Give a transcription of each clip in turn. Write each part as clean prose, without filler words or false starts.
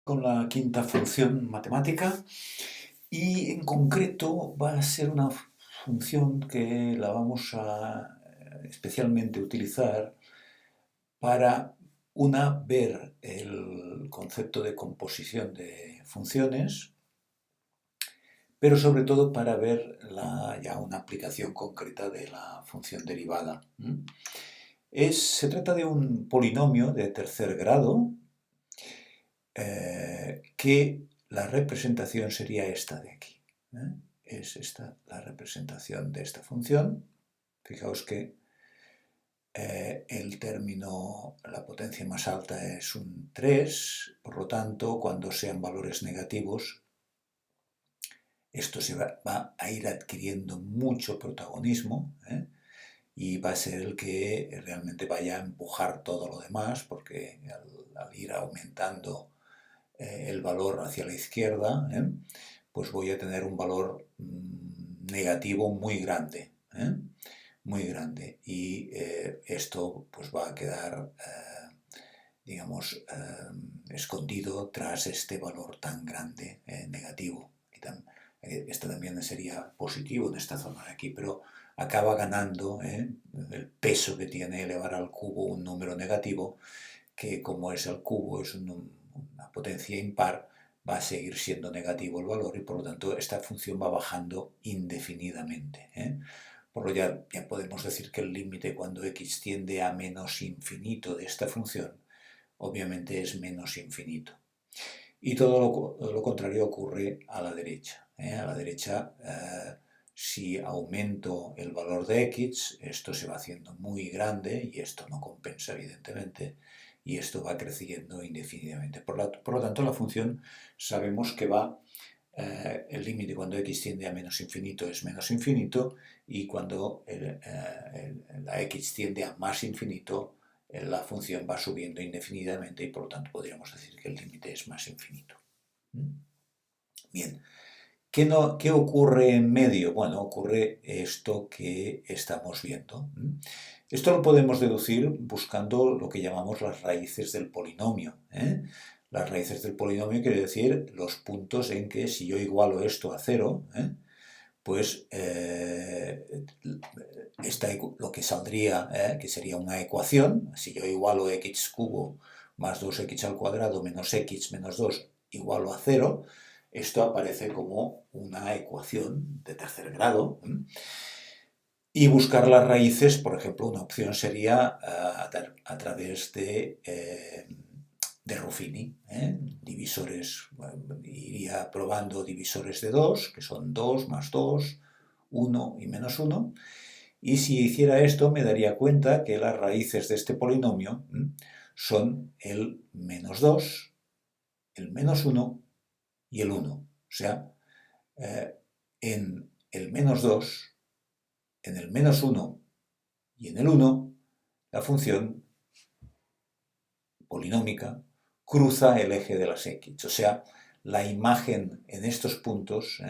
con la quinta función matemática y en concreto va a ser una función que la vamos a especialmente utilizar para ver el concepto de composición de funciones, pero sobre todo para ver ya una aplicación concreta de la función derivada. Se trata de un polinomio de tercer grado que la representación sería esta de aquí. Es esta la representación de esta función. Fijaos que el término, la potencia más alta es un 3, por lo tanto, cuando sean valores negativos, esto se va a ir adquiriendo mucho protagonismo, y va a ser el que realmente vaya a empujar todo lo demás, porque al ir aumentando el valor hacia la izquierda, pues voy a tener un valor negativo muy grande, muy grande. Y esto pues va a quedar, digamos, escondido tras este valor tan grande negativo. Esto también sería positivo en esta zona de aquí, pero acaba ganando el peso que tiene elevar al cubo un número negativo, que como es el cubo, es una potencia impar, va a seguir siendo negativo el valor y por lo tanto esta función va bajando indefinidamente. Por lo ya podemos decir que el límite cuando x tiende a menos infinito de esta función, obviamente es menos infinito. Y todo lo contrario ocurre a la derecha. A la derecha, si aumento el valor de x, esto se va haciendo muy grande y esto no compensa evidentemente, y esto va creciendo indefinidamente. Por lo tanto, la función sabemos que el límite cuando x tiende a menos infinito es menos infinito, y cuando la x tiende a más infinito, la función va subiendo indefinidamente y por lo tanto podríamos decir que el límite es más infinito. Bien, ¿qué ocurre en medio? Bueno, ocurre esto que estamos viendo. Esto lo podemos deducir buscando lo que llamamos las raíces del polinomio. Las raíces del polinomio quiere decir los puntos en que si yo igualo esto a 0, pues lo que saldría, que sería una ecuación, si yo igualo x cubo más 2x al cuadrado menos x menos 2 igualo a 0, esto aparece como una ecuación de tercer grado. Y buscar las raíces, por ejemplo, una opción sería a través de Ruffini. Divisores, iría probando divisores de 2, que son 2 más 2, 1 y menos 1. Y si hiciera esto, me daría cuenta que las raíces de este polinomio son el menos 2, el menos 1 y el 1. O sea, en el menos 2, en el menos 1 y en el 1, la función polinómica cruza el eje de las x. O sea, la imagen en estos puntos,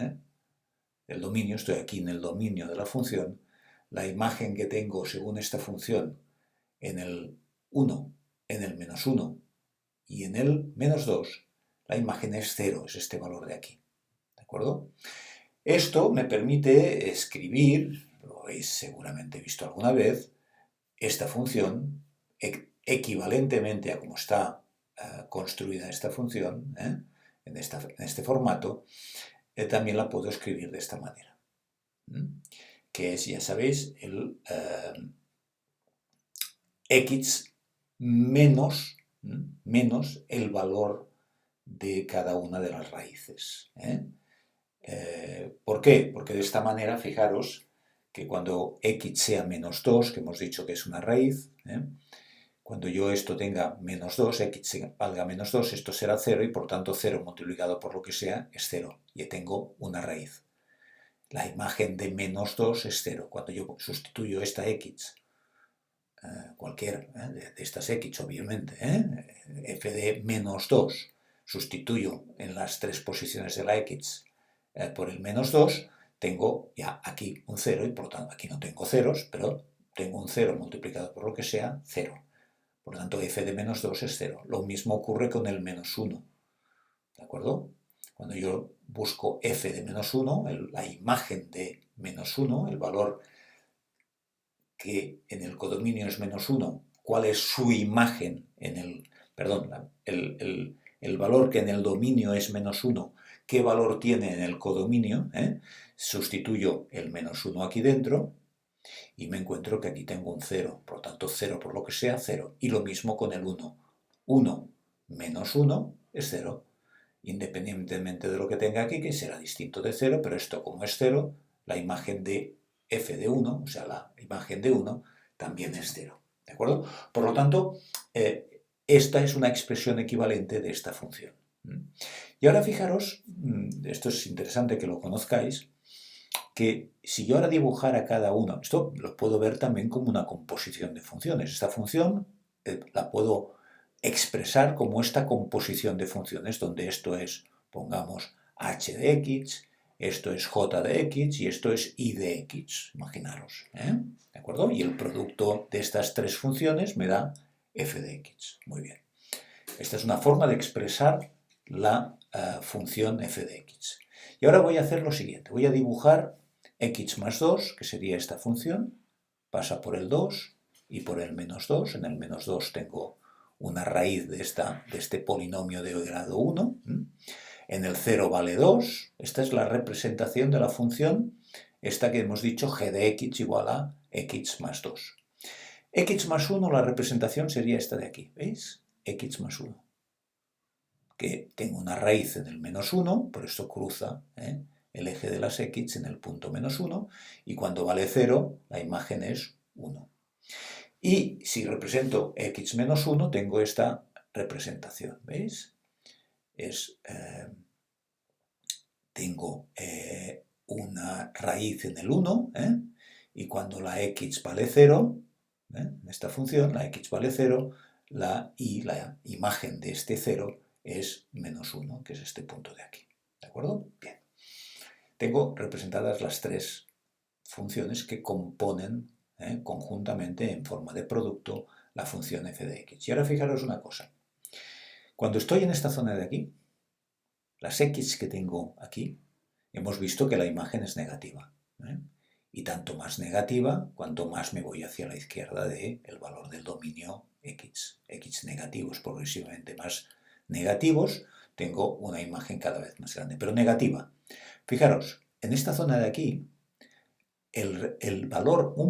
el dominio, estoy aquí en el dominio de la función, la imagen que tengo según esta función en el 1, en el menos 1 y en el menos 2, la imagen es 0, es este valor de aquí. ¿De acuerdo? Esto me permite escribir, lo habéis seguramente visto alguna vez, esta función equivalentemente a cómo está construida esta función, en este formato, también la puedo escribir de esta manera. Que es, ya sabéis, el x menos el valor de cada una de las raíces. ¿Por qué? Porque de esta manera, fijaros, que cuando x sea menos 2, que hemos dicho que es una raíz, cuando yo esto tenga menos 2, x valga menos 2, esto será 0 y por tanto 0 multiplicado por lo que sea es 0. Y tengo una raíz. La imagen de menos 2 es 0. Cuando yo sustituyo esta x, cualquiera de estas x obviamente, f de menos 2, sustituyo en las tres posiciones de la x por el menos 2, tengo ya aquí un 0 y por lo tanto aquí no tengo ceros, pero tengo un 0 multiplicado por lo que sea, 0. Por lo tanto, f de menos 2 es 0. Lo mismo ocurre con el menos 1. ¿de acuerdo? Cuando yo busco f de menos 1, la imagen de menos 1, el valor que en el codominio es menos 1, ¿cuál es su imagen en el, perdón, el valor que en el dominio es menos 1, qué valor tiene en el codominio? Sustituyo el menos 1 aquí dentro y me encuentro que aquí tengo un 0, por lo tanto 0 por lo que sea, 0. Y lo mismo con el 1. 1 menos 1 es 0, independientemente de lo que tenga aquí, que será distinto de 0, pero esto como es 0, la imagen de f de 1, o sea, la imagen de 1, también es 0. ¿De acuerdo? Por lo tanto, esta es una expresión equivalente de esta función. Y ahora fijaros, esto es interesante que lo conozcáis, que si yo ahora dibujara cada uno, esto lo puedo ver también como una composición de funciones. Esta función la puedo expresar como esta composición de funciones, donde esto es, pongamos, h de x, esto es j de x y esto es y de x, imaginaros. ¿De acuerdo? Y el producto de estas tres funciones me da f de x. Muy bien. Esta es una forma de expresar la función f de x. Y ahora voy a hacer lo siguiente. Voy a dibujar x más 2, que sería esta función, pasa por el 2 y por el menos 2. En el menos 2 tengo una raíz de este polinomio de grado 1. En el 0 vale 2. Esta es la representación de la función, esta que hemos dicho g de x igual a x más 2. X más 1, la representación sería esta de aquí, ¿veis? X más 1. Que tengo una raíz en el menos 1, por eso cruza el eje de las x en el punto menos 1, y cuando vale 0, la imagen es 1. Y si represento x menos 1, tengo esta representación, ¿veis? Tengo una raíz en el 1, y cuando la x vale 0, en esta función, la x vale 0, la imagen de este 0 es menos 1, que es este punto de aquí. ¿De acuerdo? Bien. Tengo representadas las tres funciones que componen conjuntamente en forma de producto la función f de x. Y ahora fijaros una cosa. Cuando estoy en esta zona de aquí, las x que tengo aquí, hemos visto que la imagen es negativa. Y tanto más negativa, cuanto más me voy hacia la izquierda del valor del dominio x. X negativos progresivamente más negativos, tengo una imagen cada vez más grande, pero negativa. Fijaros, en esta zona de aquí, un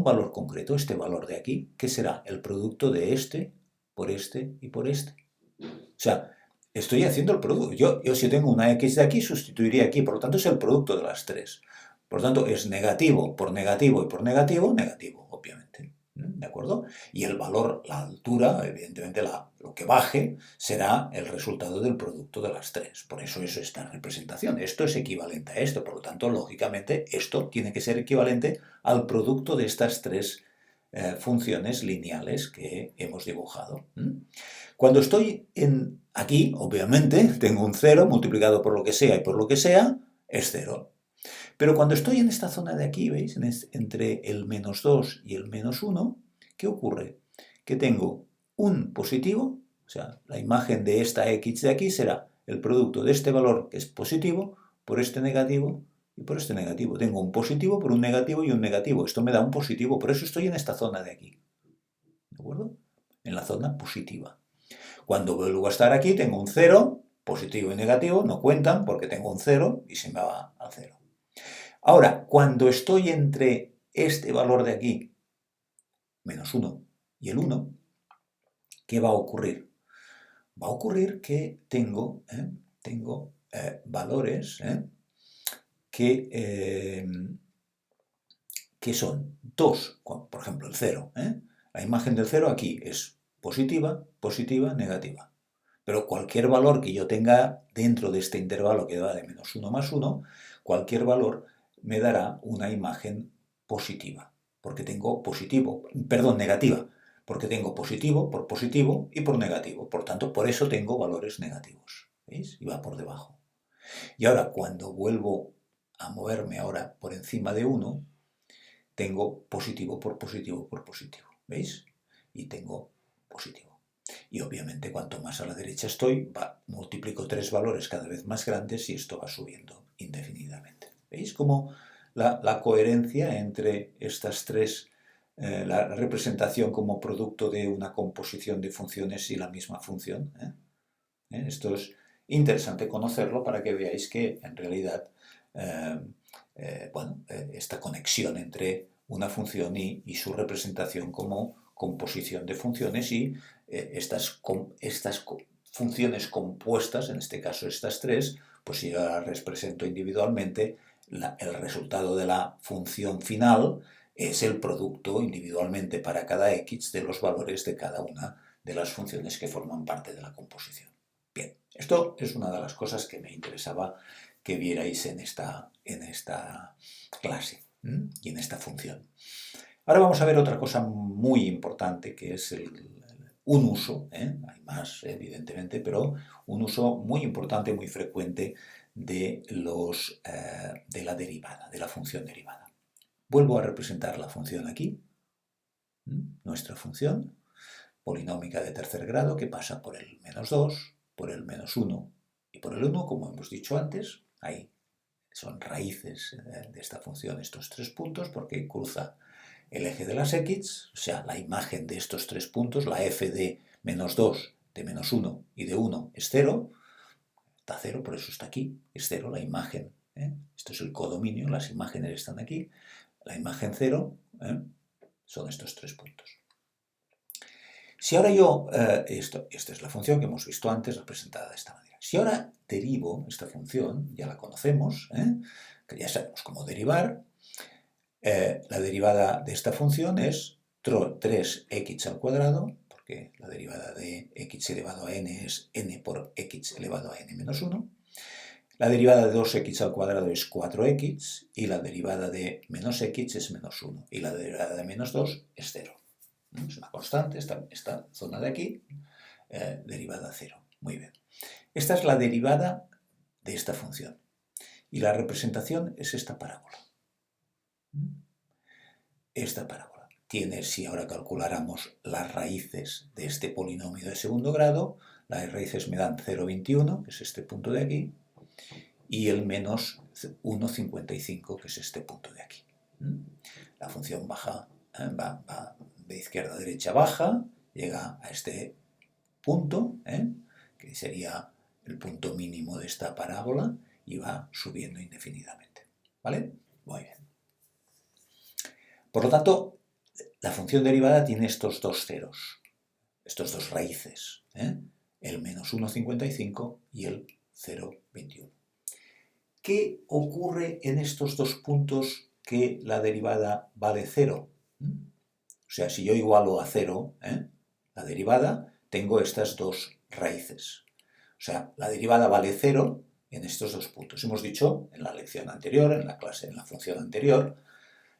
valor concreto, este valor de aquí, ¿qué será? El producto de este por este y por este. O sea, estoy haciendo el producto. Yo si tengo una x de aquí, sustituiría aquí. Por lo tanto, es el producto de las tres. Por lo tanto, es negativo por negativo y por negativo, negativo, obviamente. ¿De acuerdo? Y el valor, la altura, evidentemente lo que baje, será el resultado del producto de las tres. Por eso es esta representación. Esto es equivalente a esto. Por lo tanto, lógicamente, esto tiene que ser equivalente al producto de estas tres funciones lineales que hemos dibujado. Cuando estoy aquí, obviamente, tengo un 0 multiplicado por lo que sea y por lo que sea, es 0. Pero cuando estoy en esta zona de aquí, ¿veis? Entre el menos 2 y el menos 1, ¿qué ocurre? Que tengo un positivo, o sea, la imagen de esta x de aquí será el producto de este valor que es positivo por este negativo y por este negativo. Tengo un positivo por un negativo y un negativo. Esto me da un positivo, por eso estoy en esta zona de aquí. ¿De acuerdo? En la zona positiva. Cuando vuelvo a estar aquí tengo un 0, positivo y negativo, no cuentan porque tengo un 0 y se me va al 0. Ahora, cuando estoy entre este valor de aquí, menos 1, y el 1, ¿qué va a ocurrir? Va a ocurrir que tengo valores que son 2, por ejemplo el 0. La imagen del 0 aquí es positiva, positiva, negativa. Pero cualquier valor que yo tenga dentro de este intervalo que va de menos 1 más 1, cualquier valor me dará una imagen positiva, porque tengo negativa, porque tengo positivo y por negativo. Por tanto, por eso tengo valores negativos. ¿Veis? Y va por debajo. Y ahora, cuando vuelvo a moverme ahora por encima de 1, tengo positivo por positivo por positivo. ¿Veis? Y tengo positivo. Y obviamente cuanto más a la derecha estoy, multiplico 3 valores cada vez más grandes y esto va subiendo indefinidamente. ¿Veis cómo la coherencia entre estas tres, la representación como producto de una composición de funciones y la misma función? Esto es interesante conocerlo para que veáis que en realidad esta conexión entre una función y su representación como composición de funciones y estas funciones compuestas, en este caso estas tres, pues si yo las represento individualmente, el resultado de la función final es el producto individualmente para cada x de los valores de cada una de las funciones que forman parte de la composición. Bien, esto es una de las cosas que me interesaba que vierais en esta clase y en esta función. Ahora vamos a ver otra cosa muy importante que es un uso, hay más evidentemente, pero un uso muy importante, muy frecuente de la derivada, de la función derivada. Vuelvo a representar la función aquí, nuestra función polinómica de tercer grado que pasa por el -2, por el -1 y por el 1, como hemos dicho antes. Ahí son raíces de esta función estos 3 puntos porque cruza el eje de las x, o sea, la imagen de estos 3 puntos, la f de -2, de -1 y de 1 es 0, está 0, por eso está aquí, es 0 la imagen. Esto es el codominio, las imágenes están aquí, la imagen 0 son estos 3 puntos. Si ahora yo, esta es la función que hemos visto antes representada de esta manera. Si ahora derivo esta función, ya la conocemos, que ya sabemos cómo derivar, la derivada de esta función es 3x al cuadrado, porque la derivada de x elevado a n es n por x elevado a n menos 1. La derivada de 2x al cuadrado es 4x y la derivada de menos x es menos 1 y la derivada de menos 2 es 0. Es una constante, esta zona de aquí, derivada a 0. Muy bien. Esta es la derivada de esta función. Y la representación es esta parábola. Esta parábola tiene, si ahora calculáramos las raíces de este polinomio de segundo grado, las raíces me dan 0,21, que es este punto de aquí, y el menos 1,55, que es este punto de aquí. La función baja, va de izquierda a derecha baja, llega a este punto, que sería el punto mínimo de esta parábola, y va subiendo indefinidamente. ¿Vale? Muy bien. Por lo tanto, la función derivada tiene estos dos ceros, estos dos raíces, el menos 1,55 y el 0,21. ¿Qué ocurre en estos dos puntos que la derivada vale 0? O sea, si yo igualo a 0, la derivada, tengo estas dos raíces. O sea, la derivada vale 0 en estos dos puntos. Hemos dicho en la lección anterior, en la clase, en la función anterior,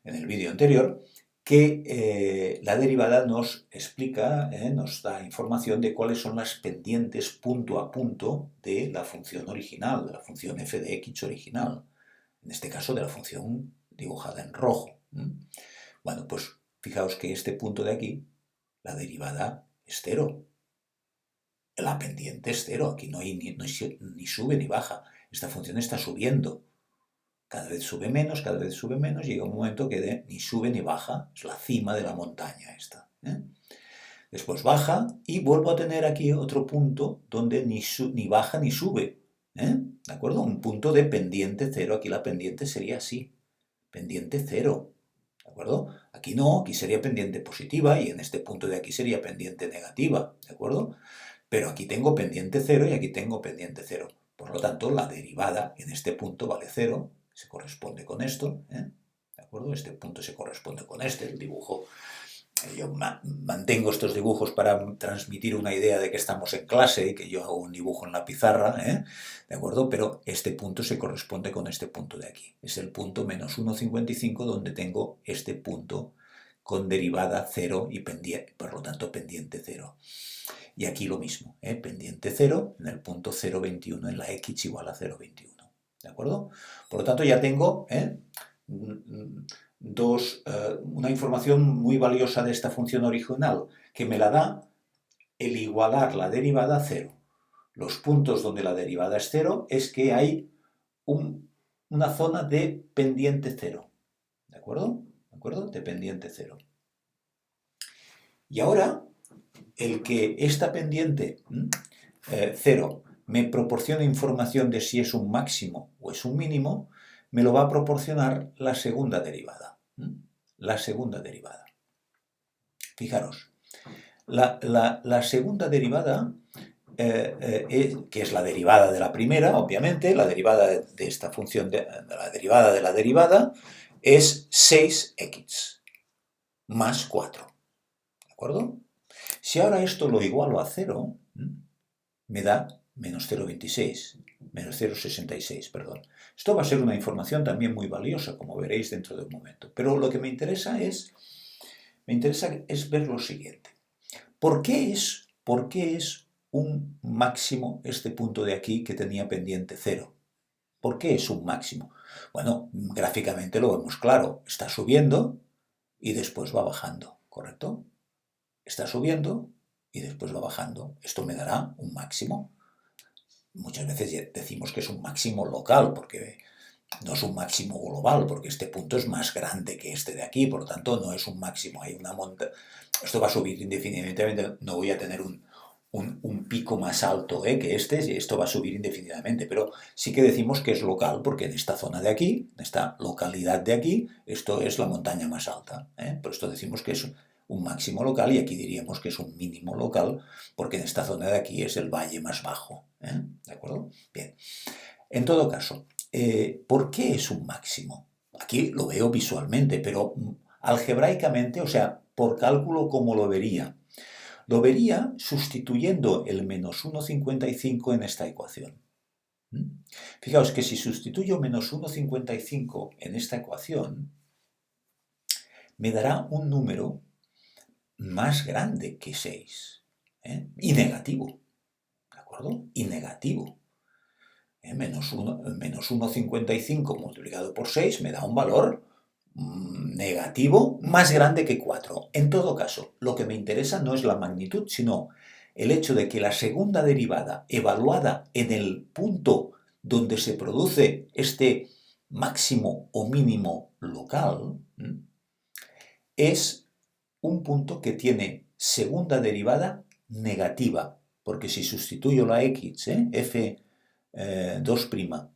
en el vídeo anterior, que la derivada nos explica, nos da información de cuáles son las pendientes punto a punto de la función original, de la función f de x original. En este caso, de la función dibujada en rojo. Bueno, pues fijaos que este punto de aquí, la derivada es 0. La pendiente es 0. Aquí no hay ni sube ni baja. Esta función está subiendo. Cada vez sube menos, llega un momento que ni sube ni baja, es la cima de la montaña esta. Después baja y vuelvo a tener aquí otro punto donde ni baja ni sube. ¿De acuerdo? Un punto de pendiente 0, aquí la pendiente sería así, pendiente 0. ¿De acuerdo? Aquí no, aquí sería pendiente positiva y en este punto de aquí sería pendiente negativa. ¿De acuerdo? Pero aquí tengo pendiente 0 y aquí tengo pendiente 0. Por lo tanto, la derivada en este punto vale 0. Se corresponde con esto, ¿de acuerdo? Este punto se corresponde con el dibujo. Yo mantengo estos dibujos para transmitir una idea de que estamos en clase y que yo hago un dibujo en la pizarra, ¿de acuerdo? Pero este punto se corresponde con este punto de aquí. Es el punto menos 1,55 donde tengo este punto con derivada 0 y por lo tanto pendiente 0. Y aquí lo mismo, pendiente 0 en el punto 0,21 en la x igual a 0,21. ¿De acuerdo? Por lo tanto, ya tengo una información muy valiosa de esta función original que me la da el igualar la derivada a 0. Los puntos donde la derivada es 0 es que hay una zona de pendiente 0. ¿De acuerdo? ¿De acuerdo? De pendiente 0. Y ahora, el que esta pendiente 0 me proporciona información de si es un máximo o es un mínimo, me lo va a proporcionar la segunda derivada. La segunda derivada. Fijaros, la segunda derivada, que es la derivada de la primera, obviamente, la derivada de esta función, la derivada de la derivada, es 6x más 4. ¿De acuerdo? Si ahora esto lo igualo a 0, me da menos 0,26, menos 0,66, perdón. Esto va a ser una información también muy valiosa, como veréis dentro de un momento. Pero lo que me interesa es ver lo siguiente. ¿Por qué es un máximo este punto de aquí que tenía pendiente 0? ¿Por qué es un máximo? Bueno, gráficamente lo vemos claro. Está subiendo y después va bajando, ¿correcto? Está subiendo y después va bajando. Esto me dará un máximo. Muchas veces decimos que es un máximo local, porque no es un máximo global, porque este punto es más grande que este de aquí, por lo tanto no es un máximo. Hay una montaña. Esto va a subir indefinidamente, no voy a tener un pico más alto que este, y esto va a subir indefinidamente, pero sí que decimos que es local, porque en esta zona de aquí, en esta localidad de aquí, esto es la montaña más alta. Por esto decimos que es un máximo local y aquí diríamos que es un mínimo local, porque en esta zona de aquí es el valle más bajo. ¿De acuerdo? Bien. En todo caso, ¿por qué es un máximo? Aquí lo veo visualmente, pero algebraicamente, o sea, por cálculo, ¿cómo lo vería? Lo vería sustituyendo el menos 1,55 en esta ecuación. Fijaos que si sustituyo menos 1,55 en esta ecuación, me dará un número más grande que 6. Y negativo. ¿De acuerdo? Y negativo. Menos 1,55 multiplicado por 6 me da un valor negativo más grande que 4. En todo caso, lo que me interesa no es la magnitud, sino el hecho de que la segunda derivada, evaluada en el punto donde se produce este máximo o mínimo local, es un punto que tiene segunda derivada negativa, porque si sustituyo la x, f2'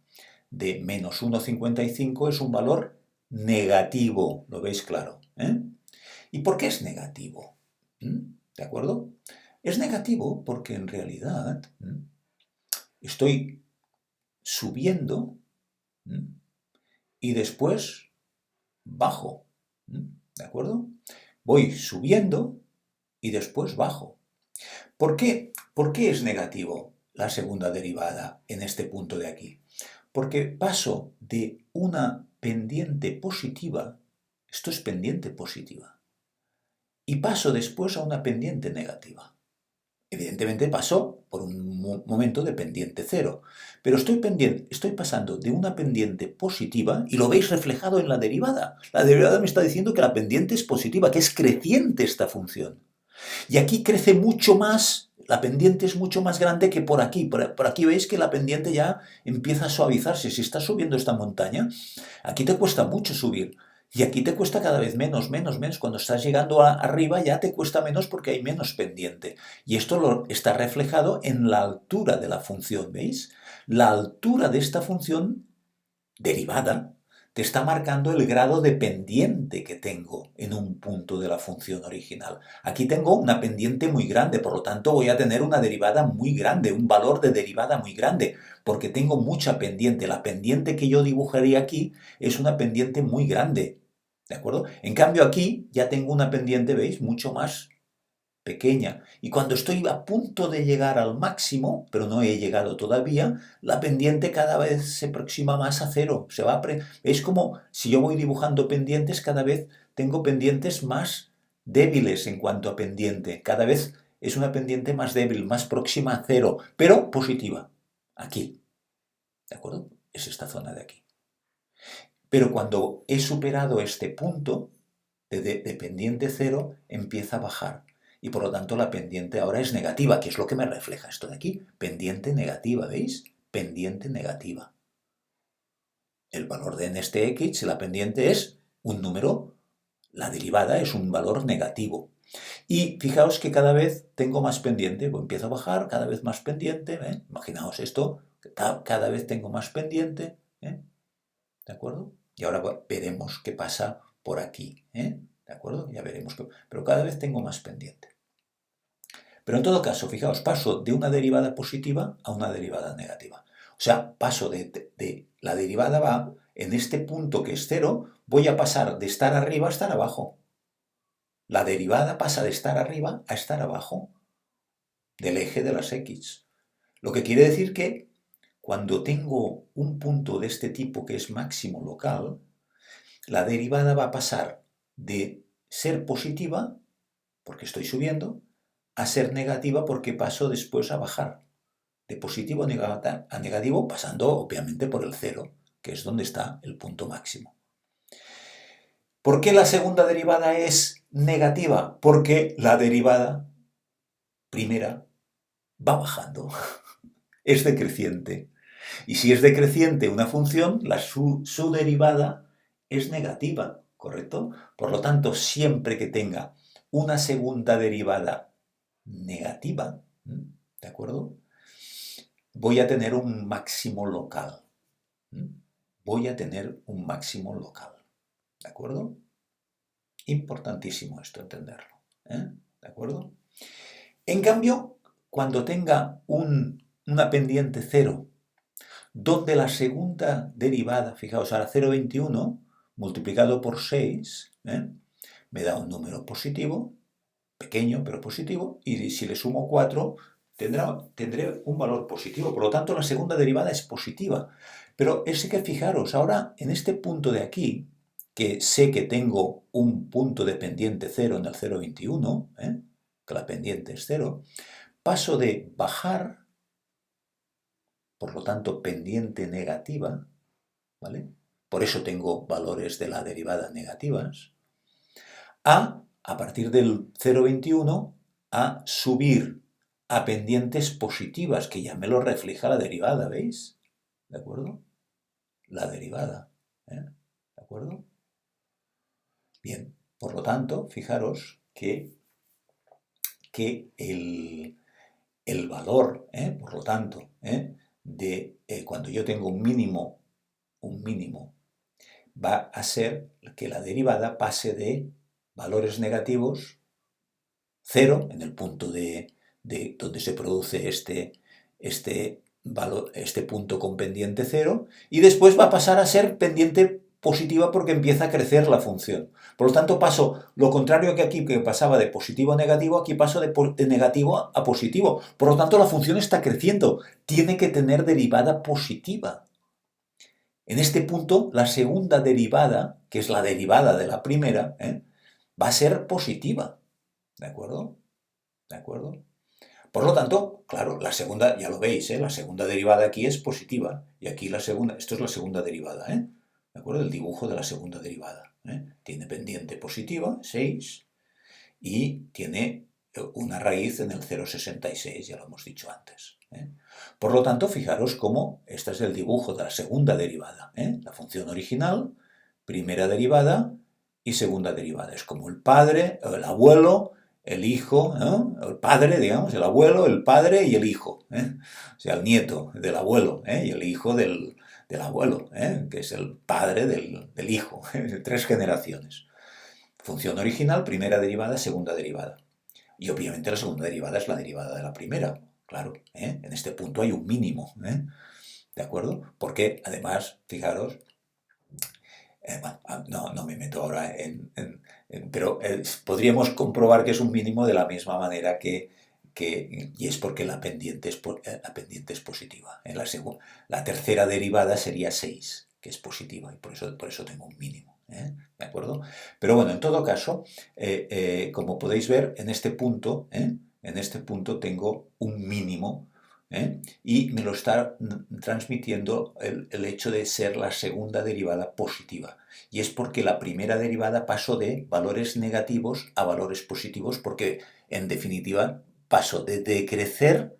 de menos 1,55 es un valor negativo, ¿lo veis claro? ¿Y por qué es negativo? ¿De acuerdo? Es negativo porque en realidad estoy subiendo y después bajo. ¿De acuerdo? Voy subiendo y después bajo. ¿Por qué es negativo la segunda derivada en este punto de aquí? Porque paso de una pendiente positiva, esto es pendiente positiva, y paso después a una pendiente negativa. Evidentemente paso por un momento de pendiente 0, pero estoy pasando de una pendiente positiva y lo veis reflejado en la derivada. La derivada me está diciendo que la pendiente es positiva, que es creciente esta función. Y aquí crece mucho más, la pendiente es mucho más grande que por aquí. Por aquí veis que la pendiente ya empieza a suavizarse. Si estás subiendo esta montaña, aquí te cuesta mucho subir. Y aquí te cuesta cada vez menos. Cuando estás llegando arriba ya te cuesta menos porque hay menos pendiente. Y esto está reflejado en la altura de la función, ¿veis? La altura de esta función derivada te está marcando el grado de pendiente que tengo en un punto de la función original. Aquí tengo una pendiente muy grande, por lo tanto voy a tener una derivada muy grande, un valor de derivada muy grande, porque tengo mucha pendiente. La pendiente que yo dibujaría aquí es una pendiente muy grande, ¿de acuerdo? En cambio aquí ya tengo una pendiente, ¿veis?, mucho más pequeña. Y cuando estoy a punto de llegar al máximo, pero no he llegado todavía, la pendiente cada vez se aproxima más a 0. ¿Veis cómo si yo voy dibujando pendientes, cada vez tengo pendientes más débiles en cuanto a pendiente? Cada vez es una pendiente más débil, más próxima a 0, pero positiva. Aquí. ¿De acuerdo? Es esta zona de aquí. Pero cuando he superado este punto de pendiente 0, empieza a bajar. y por lo tanto la pendiente ahora es negativa, que es lo que me refleja esto de aquí. Pendiente negativa, ¿veis? Pendiente negativa. El valor de en este x, la pendiente es un número, la derivada es un valor negativo. Y fijaos que cada vez tengo más pendiente, pues empiezo a bajar, cada vez más pendiente, ¿eh? Imaginaos esto, cada vez tengo más pendiente, ¿eh? ¿De acuerdo? Y ahora veremos qué pasa por aquí, ¿eh? ¿De acuerdo? Ya veremos, pero cada vez tengo más pendiente. Pero en todo caso, fijaos, paso de una derivada positiva a una derivada negativa. O sea, paso de la derivada va, en este punto que es 0, voy a pasar de estar arriba a estar abajo. La derivada pasa de estar arriba a estar abajo del eje de las x. Lo que quiere decir que cuando tengo un punto de este tipo que es máximo local, la derivada va a pasar de ser positiva, porque estoy subiendo, a ser negativa porque paso después a bajar. De positivo a negativo, pasando obviamente por el 0, que es donde está el punto máximo. ¿Por qué la segunda derivada es negativa? Porque la derivada primera va bajando, es decreciente. Y si es decreciente una función, su derivada es negativa, ¿correcto? Por lo tanto, siempre que tenga una segunda derivada negativa, ¿de acuerdo? Voy a tener un máximo local. Voy a tener un máximo local, ¿de acuerdo? Importantísimo esto entenderlo, ¿eh? ¿De acuerdo? En cambio, cuando tenga una pendiente 0, donde la segunda derivada, fijaos, ahora 0,21 multiplicado por 6, me da un número positivo, pequeño pero positivo, y si le sumo 4, tendré un valor positivo. Por lo tanto, la segunda derivada es positiva. Pero es que fijaros, ahora en este punto de aquí, que sé que tengo un punto de pendiente 0 en el 0,21, que la pendiente es 0, paso de bajar, por lo tanto pendiente negativa, ¿vale? Por eso tengo valores de la derivada negativas, a partir del 0,21, a subir a pendientes positivas, que ya me lo refleja la derivada, ¿veis? ¿De acuerdo? La derivada, ¿de acuerdo? Bien, por lo tanto, fijaros que el valor, por lo tanto, de cuando yo tengo un mínimo, va a ser que la derivada pase de valores negativos, 0, en el punto de donde se produce este punto con pendiente 0, y después va a pasar a ser pendiente positiva porque empieza a crecer la función. Por lo tanto, paso lo contrario que aquí, que pasaba de positivo a negativo, aquí paso de negativo a positivo. Por lo tanto, la función está creciendo. Tiene que tener derivada positiva. En este punto, la segunda derivada, que es la derivada de la primera, va a ser positiva. ¿De acuerdo? ¿De acuerdo? Por lo tanto, claro, la segunda, ya lo veis, la segunda derivada aquí es positiva. Y aquí la segunda, esto es la segunda derivada, ¿de acuerdo? El dibujo de la segunda derivada. Tiene pendiente positiva, 6, y tiene una raíz en el 0,66, ya lo hemos dicho antes. Por lo tanto, fijaros cómo este es el dibujo de la segunda derivada. La función original, primera derivada y segunda derivada. Es como el padre, el abuelo, el hijo, el padre, digamos, el abuelo, el padre y el hijo. O sea, el nieto del abuelo y el hijo del abuelo, que es el padre del hijo. 3 generaciones. Función original, primera derivada, segunda derivada. Y obviamente la segunda derivada es la derivada de la primera. Claro, en este punto hay un mínimo. ¿De acuerdo? Porque además, fijaros, bueno, no me meto ahora pero podríamos comprobar que es un mínimo de la misma manera y es porque la pendiente es positiva. La tercera derivada sería 6, que es positiva, y por eso tengo un mínimo. ¿De acuerdo? Pero bueno, en todo caso, como podéis ver, en este punto tengo un mínimo Y me lo está transmitiendo el hecho de ser la segunda derivada positiva. Y es porque la primera derivada pasó de valores negativos a valores positivos, porque en definitiva pasó de decrecer,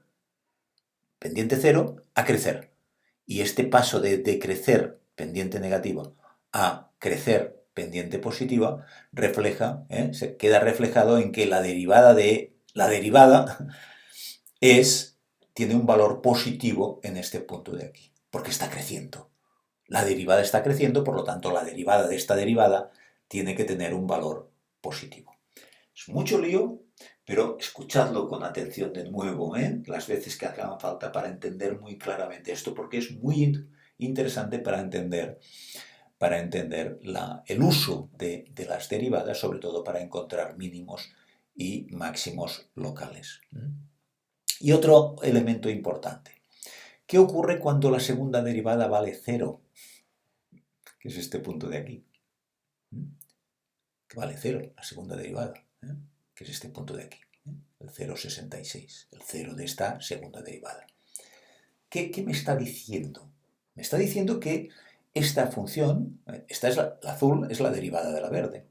pendiente cero, a crecer. Y este paso de decrecer, pendiente negativa, a crecer, pendiente positiva, se queda reflejado en que la derivada tiene un valor positivo en este punto de aquí, porque está creciendo. La derivada está creciendo, por lo tanto la derivada de esta derivada tiene que tener un valor positivo. Es mucho lío, pero escuchadlo con atención de nuevo, las veces que hagan falta para entender muy claramente esto, porque es muy interesante para entender el uso de las derivadas, sobre todo para encontrar mínimos y máximos locales. Y otro elemento importante. ¿Qué ocurre cuando la segunda derivada vale 0? Que es este punto de aquí. Que vale 0, la segunda derivada. Que es este punto de aquí. El 0,66. El 0 de esta segunda derivada. ¿Qué me está diciendo? Me está diciendo que esta función, esta es la azul, es la derivada de la verde.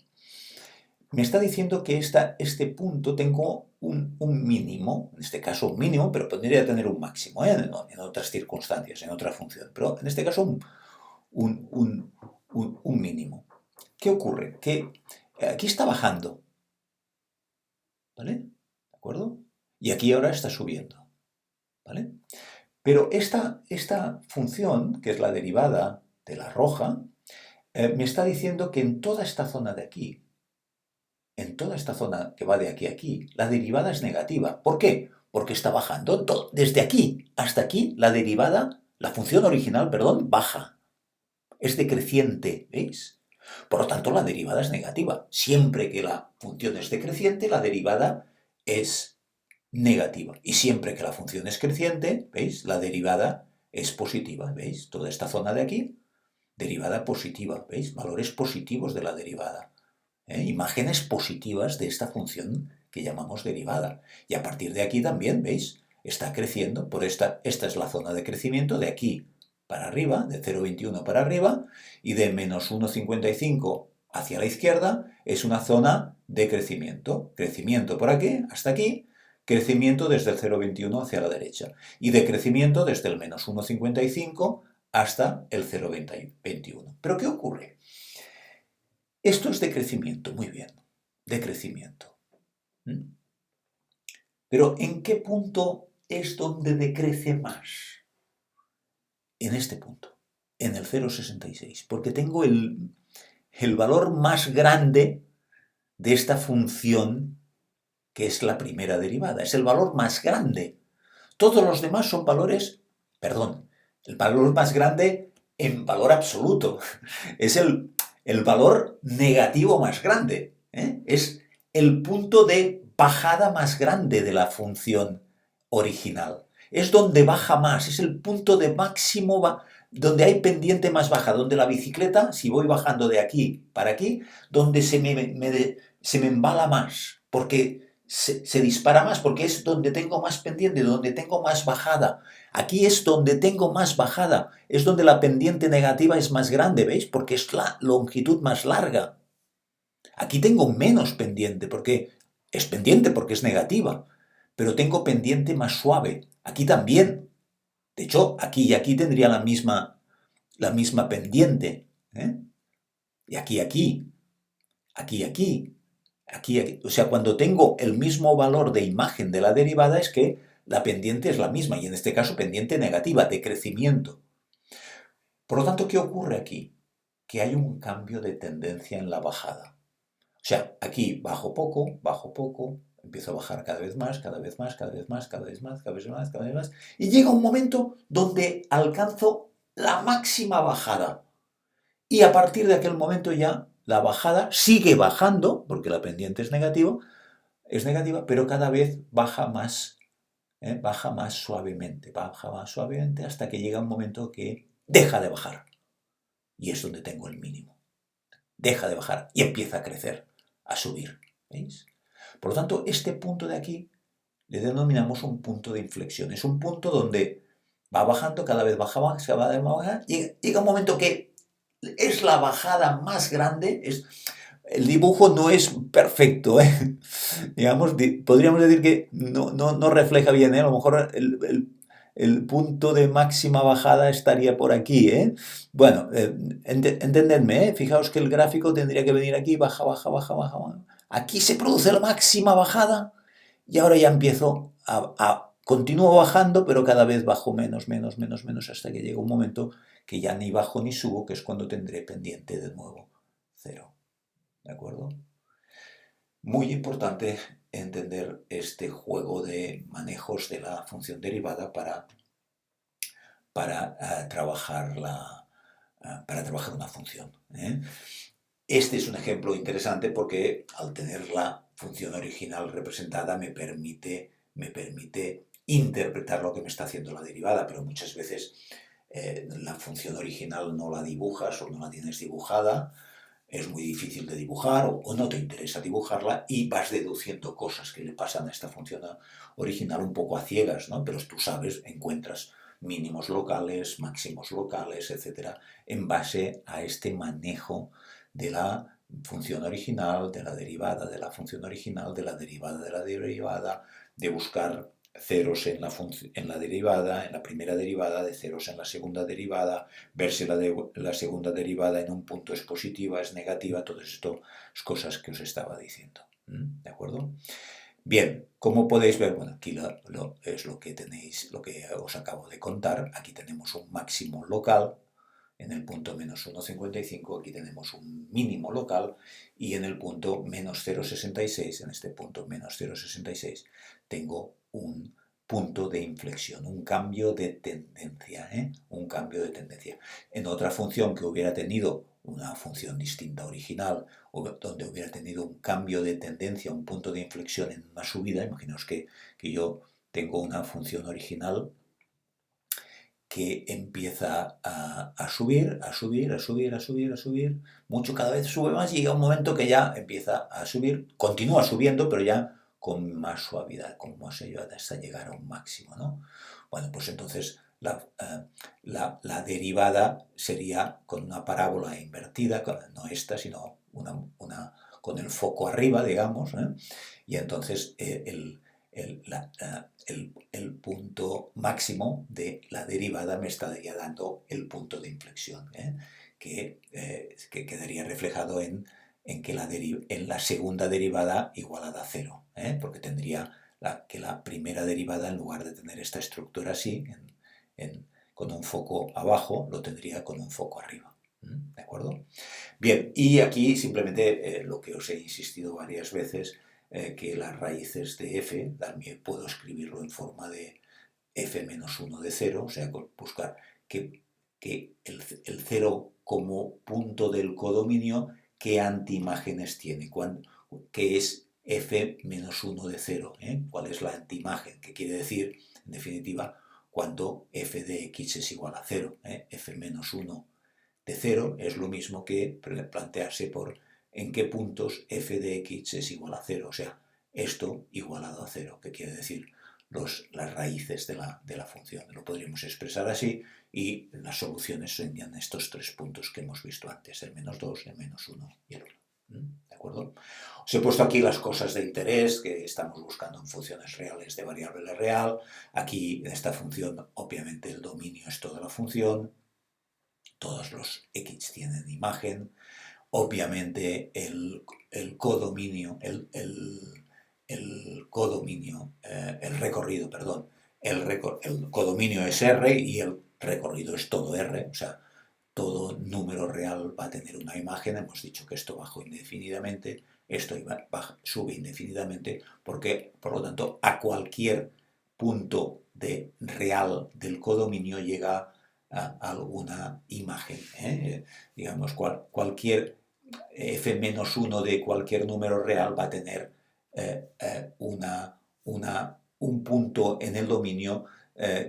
Me está diciendo que este punto tengo un mínimo, en este caso un mínimo, pero podría tener un máximo, en otras circunstancias, en otra función, pero en este caso un mínimo. ¿Qué ocurre? Que aquí está bajando, ¿vale? ¿De acuerdo? Y aquí ahora está subiendo, ¿vale? Pero esta función, que es la derivada de la roja, me está diciendo que en toda esta zona de aquí, en toda esta zona que va de aquí a aquí, la derivada es negativa. ¿Por qué? Porque está bajando. Desde aquí hasta aquí, la derivada, la función original, perdón, baja. Es decreciente, ¿veis? Por lo tanto, la derivada es negativa. Siempre que la función es decreciente, la derivada es negativa. Y siempre que la función es creciente, ¿veis? La derivada es positiva, ¿veis? Toda esta zona de aquí, derivada positiva, ¿veis? Valores positivos de la derivada. Imágenes positivas de esta función que llamamos derivada. Y a partir de aquí también, ¿veis? Está creciendo. Esta es la zona de crecimiento de aquí para arriba, de 0,21 para arriba, y de menos 1,55 hacia la izquierda es una zona de crecimiento. Crecimiento por aquí hasta aquí, crecimiento desde el 0,21 hacia la derecha. Y decrecimiento desde el menos 1,55 hasta el 0,21. ¿Pero qué ocurre? Esto es decrecimiento, muy bien, decrecimiento. Pero ¿en qué punto es donde decrece más? En este punto, en el 0,66, porque tengo el valor más grande de esta función que es la primera derivada, es el valor más grande. Todos los demás son valores, el valor más grande en valor absoluto, es el valor negativo más grande, es el punto de bajada más grande de la función original. Es donde baja más, es el punto de máximo, donde hay pendiente más baja, donde la bicicleta, si voy bajando de aquí para aquí, donde se me embala más, porque se dispara más, porque es donde tengo más pendiente, donde tengo más bajada. Aquí es donde tengo más bajada, es donde la pendiente negativa es más grande, ¿veis? Porque es la longitud más larga. Aquí tengo menos pendiente, porque es pendiente porque es negativa, pero tengo pendiente más suave. Aquí también. De hecho, aquí y aquí tendría la misma pendiente. Y aquí, aquí. Aquí, aquí. Aquí, aquí. O sea, cuando tengo el mismo valor de imagen de la derivada es que la pendiente es la misma, y en este caso pendiente negativa, de crecimiento. Por lo tanto, ¿qué ocurre aquí? Que hay un cambio de tendencia en la bajada. O sea, aquí bajo poco, empiezo a bajar cada vez más, cada vez más, cada vez más, cada vez más, cada vez más, cada vez más, y llega un momento donde alcanzo la máxima bajada. Y a partir de aquel momento ya la bajada sigue bajando, porque la pendiente es negativa, pero cada vez baja más suavemente, hasta que llega un momento que deja de bajar. Y es donde tengo el mínimo. Deja de bajar y empieza a crecer, a subir. ¿Veis? Por lo tanto, este punto de aquí le denominamos un punto de inflexión. Es un punto donde va bajando, cada vez baja más, se va de más baja, y llega un momento que es la bajada más grande. El dibujo no es perfecto, ¿eh? Digamos, podríamos decir que no refleja bien, ¿eh? A lo mejor el punto de máxima bajada estaría por aquí, ¿eh? Bueno, entendedme, ¿eh? Fijaos que el gráfico tendría que venir aquí, baja, baja, baja, baja, baja. Aquí se produce la máxima bajada y ahora ya empiezo continúo bajando, pero cada vez bajo menos, menos, menos, menos, hasta que llega un momento que ya ni bajo ni subo, que es cuando tendré pendiente de nuevo cero. ¿De acuerdo? Muy importante entender este juego de manejos de la función derivada para trabajar una función, ¿eh? Este es un ejemplo interesante porque al tener la función original representada me permite interpretar lo que me está haciendo la derivada, pero muchas veces la función original no la dibujas o no la tienes dibujada, es muy difícil de dibujar o no te interesa dibujarla y vas deduciendo cosas que le pasan a esta función original un poco a ciegas, ¿no? Pero tú sabes, encuentras mínimos locales, máximos locales, etcétera, en base a este manejo de la función original, de la derivada de la función original, de la derivada, de buscar ceros en la derivada, en la primera derivada, de ceros en la segunda derivada, ver si la segunda derivada en un punto es positiva, es negativa, todas estas cosas que os estaba diciendo. ¿De acuerdo? Bien, como podéis ver, bueno, aquí es lo que tenéis, lo que os acabo de contar. Aquí tenemos un máximo local en el punto menos 1,55, aquí tenemos un mínimo local y en el punto menos 0,66, en este punto menos 0,66, tengo un punto de inflexión, un cambio de tendencia, ¿eh? Un cambio de tendencia. En otra función que hubiera tenido una función distinta original, o donde hubiera tenido un cambio de tendencia, un punto de inflexión en una subida, imaginaos que yo tengo una función original que empieza a subir, a subir, a subir, a subir, a subir, mucho, cada vez sube más y llega un momento que ya empieza a subir, continúa subiendo, pero ya con más suavidad, con más ayuda hasta llegar a un máximo, ¿no? Bueno, pues entonces la derivada sería con una parábola invertida, no esta, sino con el foco arriba, digamos, ¿eh? Y entonces el punto máximo de la derivada me estaría dando el punto de inflexión, ¿eh? Que quedaría reflejado en que en la segunda derivada igualada a cero, ¿eh? Porque tendría que la primera derivada, en lugar de tener esta estructura así, con un foco abajo, lo tendría con un foco arriba. ¿De acuerdo? Bien, y aquí simplemente lo que os he insistido varias veces, que las raíces de f, también puedo escribirlo en forma de f menos 1 de 0, o sea, buscar que el 0 como punto del codominio, ¿qué antiimágenes tiene? ¿Qué es f menos 1 de 0? ¿Cuál es la antiimagen? ¿Qué quiere decir, en definitiva, cuando f de x es igual a 0? F menos 1 de 0 es lo mismo que plantearse por en qué puntos f de x es igual a 0, o sea, esto igualado a 0, que quiere decir las raíces de la función. Lo podríamos expresar así y las soluciones serían estos tres puntos que hemos visto antes, el menos 2, el menos 1 y el 1. ¿De acuerdo? Os he puesto aquí las cosas de interés que estamos buscando en funciones reales de variable real. Aquí, en esta función, obviamente el dominio es toda la función. Todos los x tienen imagen. Obviamente el codominio, el recorrido, perdón, el codominio es R y el recorrido es todo R, o sea, todo número real va a tener una imagen. Hemos dicho que esto bajó indefinidamente, esto sube indefinidamente, porque, por lo tanto, a cualquier punto real del codominio llega a alguna imagen, ¿eh? Digamos, cualquier f-1 de cualquier número real va a tener un punto en el dominio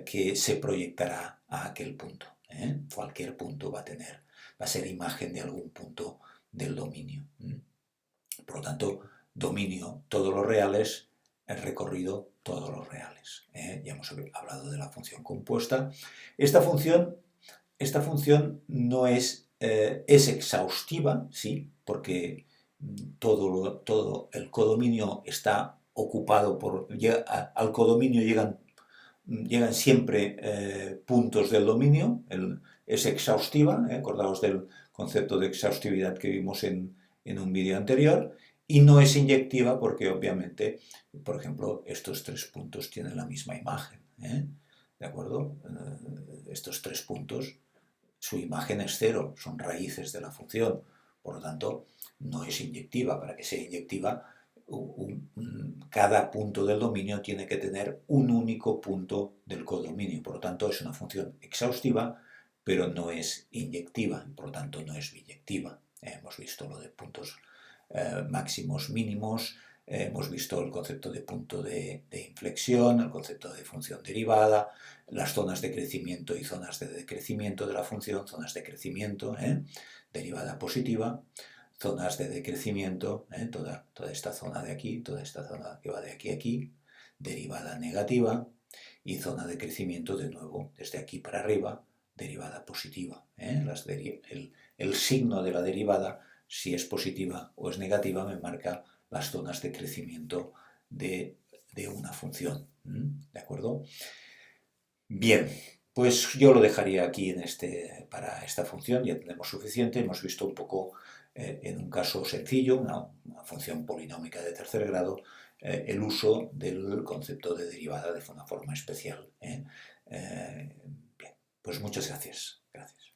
que se proyectará a aquel punto. Cualquier punto va a ser imagen de algún punto del dominio. Por lo tanto, dominio, todos los reales, recorrido todos los reales. Ya hemos hablado de la función compuesta. Esta función no es exhaustiva, sí, porque todo el codominio está ocupado por... al codominio llegan siempre puntos del dominio, es exhaustiva, acordaos del concepto de exhaustividad que vimos en un vídeo anterior, y no es inyectiva porque obviamente, por ejemplo, estos 3 puntos tienen la misma imagen, ¿de acuerdo? Estos 3 puntos, su imagen es 0, son raíces de la función, por lo tanto, no es inyectiva. Para que sea inyectiva, cada punto del dominio tiene que tener un único punto del codominio, por lo tanto es una función exhaustiva, pero no es inyectiva, por lo tanto no es biyectiva. Hemos visto lo de puntos máximos mínimos, hemos visto el concepto de punto de inflexión, el concepto de función derivada, las zonas de crecimiento y zonas de decrecimiento de la función, zonas de crecimiento, derivada positiva, zonas de decrecimiento, toda esta zona de aquí, toda esta zona que va de aquí a aquí, derivada negativa, y zona de crecimiento de nuevo desde aquí para arriba, derivada positiva. El signo de la derivada, si es positiva o es negativa, me marca las zonas de crecimiento de una función. ¿De acuerdo? Bien, pues yo lo dejaría aquí para esta función, ya tenemos suficiente. Hemos visto un poco, en un caso sencillo, una función polinómica de tercer grado, el uso del concepto de derivada de una forma especial. Bien, pues muchas gracias. Gracias.